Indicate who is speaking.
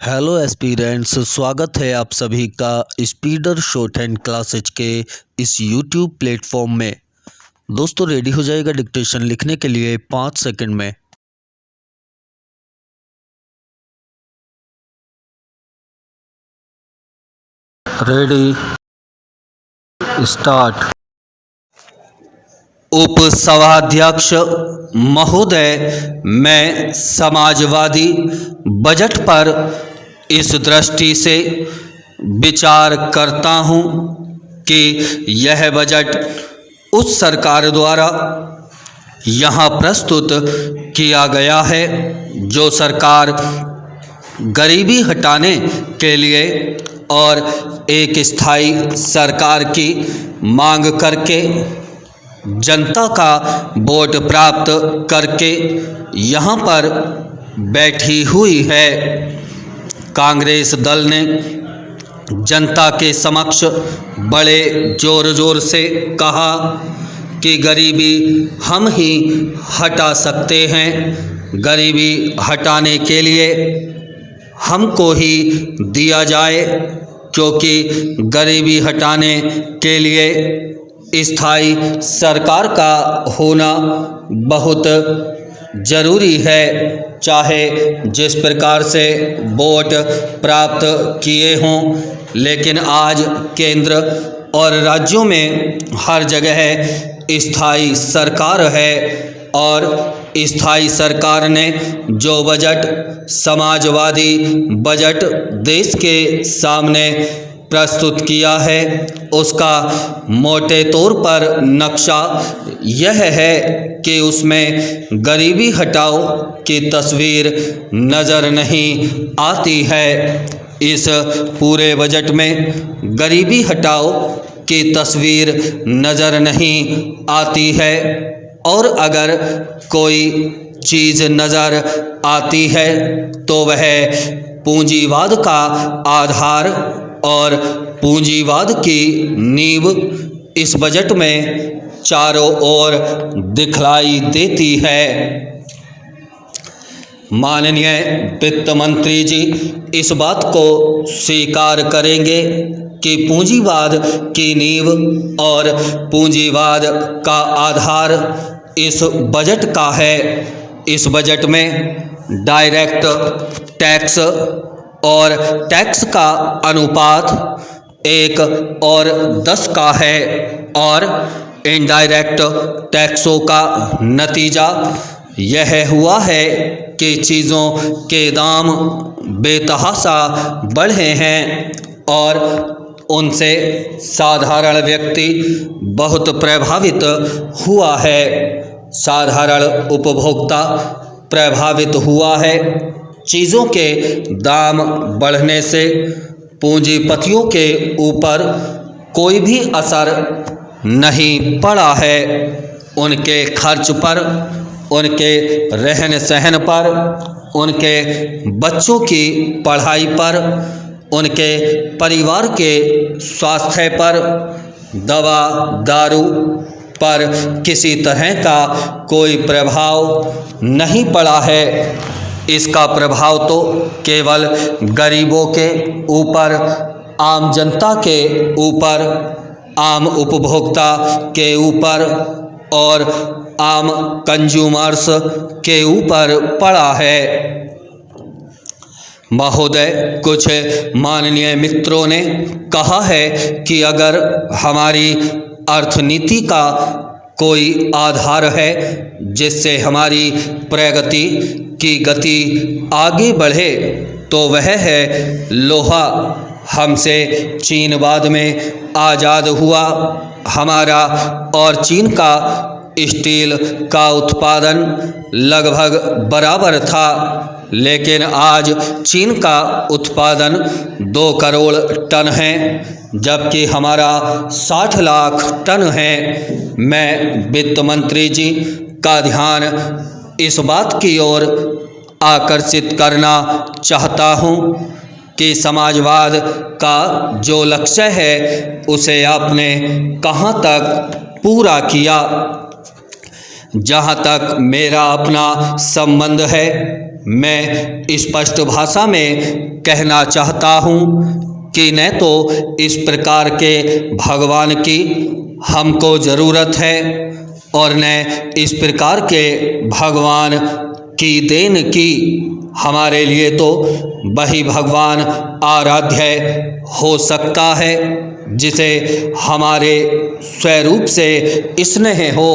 Speaker 1: Hello aspirants, स्वागत है आप सभी का स्पीडर शॉर्ट हैंड क्लासेज के इस यूट्यूब प्लेटफॉर्म में। दोस्तों रेडी हो जाएगा डिक्टेशन लिखने के लिए 5 सेकंड में। Ready, start. उप सभाध्यक्ष महोदय, मैं समाजवादी बजट पर इस दृष्टि से विचार करता हूं कि यह बजट उस सरकार द्वारा यहाँ प्रस्तुत किया गया है जो सरकार गरीबी हटाने के लिए और एक स्थायी सरकार की मांग करके जनता का वोट प्राप्त करके यहाँ पर बैठी हुई है। कांग्रेस दल ने जनता के समक्ष बड़े जोर से कहा कि गरीबी हम ही हटा सकते हैं। गरीबी हटाने के लिए हमको ही दिया जाए, क्योंकि गरीबी हटाने के लिए स्थायी सरकार का होना बहुत ज़रूरी है। चाहे जिस प्रकार से वोट प्राप्त किए हों, लेकिन आज केंद्र और राज्यों में हर जगह स्थायी सरकार है और स्थायी सरकार ने जो बजट समाजवादी बजट देश के सामने प्रस्तुत किया है, उसका मोटे तौर पर नक्शा यह है कि उसमें गरीबी हटाओ की तस्वीर नज़र नहीं आती है। इस पूरे बजट में गरीबी हटाओ की तस्वीर नज़र नहीं आती है, और अगर कोई चीज़ नज़र आती है तो वह पूंजीवाद का आधार और पूंजीवाद की नींव इस बजट में चारों ओर दिखलाई देती है। माननीय वित्त मंत्री जी इस बात को स्वीकार करेंगे कि पूंजीवाद की नींव और पूंजीवाद का आधार इस बजट का है। इस बजट में डायरेक्ट टैक्स और टैक्स का अनुपात 1:10 का है, और इनडायरेक्ट टैक्सों का नतीजा यह हुआ है कि चीज़ों के दाम बेतहाशा बढ़े हैं और उनसे साधारण व्यक्ति बहुत प्रभावित हुआ है। साधारण उपभोक्ता प्रभावित हुआ है। चीज़ों के दाम बढ़ने से पूंजीपतियों के ऊपर कोई भी असर नहीं पड़ा है। उनके खर्च पर, उनके रहन सहन पर, उनके बच्चों की पढ़ाई पर, उनके परिवार के स्वास्थ्य पर, दवा दारू पर किसी तरह का कोई प्रभाव नहीं पड़ा है। इसका प्रभाव तो केवल गरीबों के ऊपर, आम जनता के ऊपर, आम उपभोक्ता के ऊपर और आम कंज्यूमर्स के ऊपर पड़ा है। महोदय, कुछ माननीय मित्रों ने कहा है कि अगर हमारी अर्थनीति का कोई आधार है जिससे हमारी प्रगति की गति आगे बढ़े तो वह है लोहा। हमसे चीन बाद में आज़ाद हुआ। हमारा और चीन का स्टील का उत्पादन लगभग बराबर था, लेकिन आज चीन का उत्पादन 2 करोड़ टन है, जबकि हमारा 60 लाख टन है। मैं वित्त मंत्री जी का ध्यान इस बात की ओर आकर्षित करना चाहता हूँ कि समाजवाद का जो लक्ष्य है उसे आपने कहाँ तक पूरा किया। जहाँ तक मेरा अपना संबंध है, मैं स्पष्ट भाषा में कहना चाहता हूँ कि न तो इस प्रकार के भगवान की हमको ज़रूरत है और न इस प्रकार के भगवान की देन की। हमारे लिए तो वही भगवान आराध्य हो सकता है जिसे हमारे स्वरूप से स्नेह हो।